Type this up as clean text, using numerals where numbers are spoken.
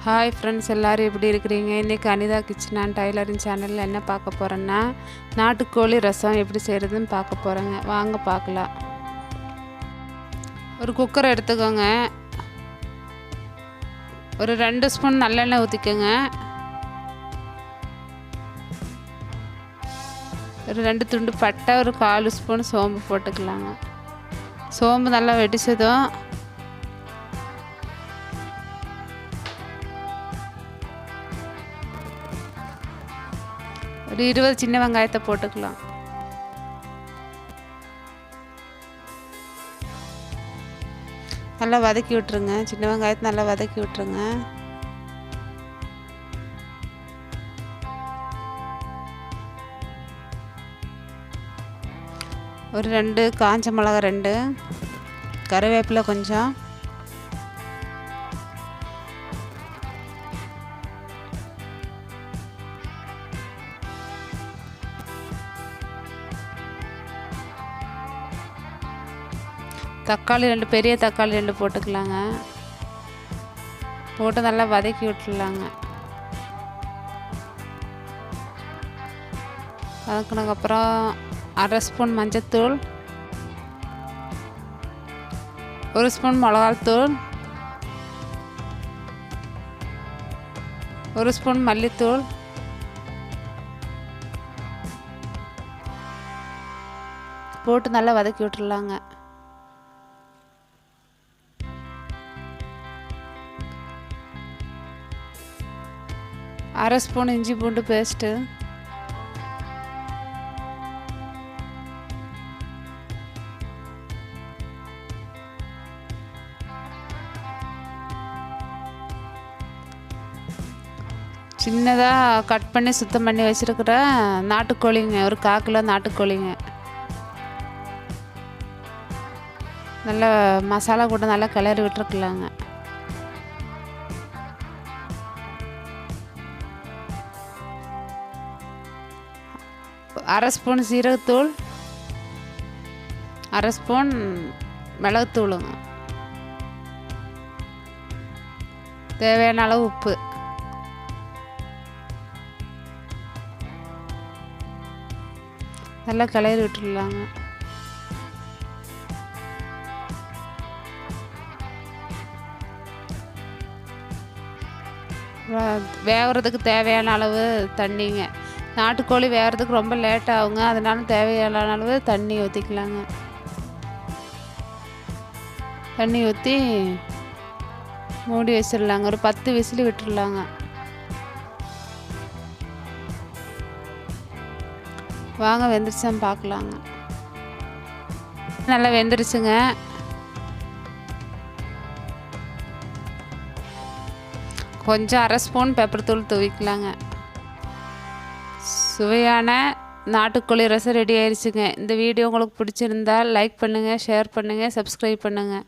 Hi friends, எல்லோரும் எப்படி இருக்கிறீங்க? இன்றைக்கி அனிதா கிச்சன் அண்ட் டைலரிங் சேனலில் என்ன பார்க்க போகிறேன்னா, நாட்டுக்கோழி ரசம் எப்படி செய்கிறதுன்னு பார்க்க போகிறேங்க. வாங்க பார்க்கலாம். ஒரு குக்கர் எடுத்துக்கோங்க. ஒரு 2 ஸ்பூன் நல்லெண்ணெய் ஊற்றிக்கோங்க. ஒரு 2 துண்டு பட்டை, ஒரு 1/4 ஸ்பூன் சோம்பு போட்டுக்கலாங்க. சோம்பு நல்லா வெடிச்சதும் ஒரு 20 சின்ன வெங்காயத்தை போட்டுக்கலாம். நல்லா வதக்கி விட்டுருங்க. சின்ன வெங்காயத்தை நல்லா வதக்கி விட்டுருங்க. ஒரு 2 காஞ்ச மிளகா, 2 கருவேப்பிலை கொஞ்சம், தக்காளி 2 பெரிய தக்காளி 2 போட்டுக்கலாங்க. போட்டு நல்லா வதக்கி விட்டுடலாங்க. வதக்கினதுக்கப்புறம் 1/2 ஸ்பூன் மஞ்சத்தூள், 1 ஸ்பூன் மிளகாத்தூள், 1 ஸ்பூன் மல்லித்தூள், போட்டு நல்லா வதக்கி விட்டுடலாங்க. அரை ஸ்பூன் இஞ்சி பூண்டு பேஸ்ட்டு, சின்னதாக கட் பண்ணி சுத்தம் பண்ணி வச்சுருக்கிற நாட்டுக்கோழிங்க, ஒரு 1/4 கிலோ நாட்டுக்கோழிங்க. நல்லா மசாலா கூட நல்லா கிளறி விட்டுருக்கலாங்க. அரை ஸ்பூன் சீரகத்தூள், 1/2 ஸ்பூன் மிளகுத்தூளுங்க, தேவையான அளவு உப்பு, நல்லா கிளறி விட்டுடலாங்க. வேகிறதுக்கு தேவையான அளவு தண்ணிங்க. நாட்டுக்கோழி வேகிறதுக்கு ரொம்ப லேட் ஆகுங்க, அதனால தேவையான அளவு தண்ணி ஊற்றிக்கலாங்க. தண்ணி ஊற்றி மூடி வச்சிடலாங்க. ஒரு 10 விசில் விட்டுடலாங்க. வாங்க வெந்துருச்சான்னு பார்க்கலாங்க. நல்லா வெந்துருச்சுங்க. கொஞ்சம் 1/2 ஸ்பூன் பெப்பர் தூள் தூவிக்கலாங்க. சுவையான நாட்டுக்கோழி ரசம் ரெடி ஆயிடுச்சுங்க. இந்த வீடியோ உங்களுக்கு பிடிச்சிருந்தால் லைக் பண்ணுங்கள், ஷேர் பண்ணுங்கள், சப்ஸ்கிரைப் பண்ணுங்கள்.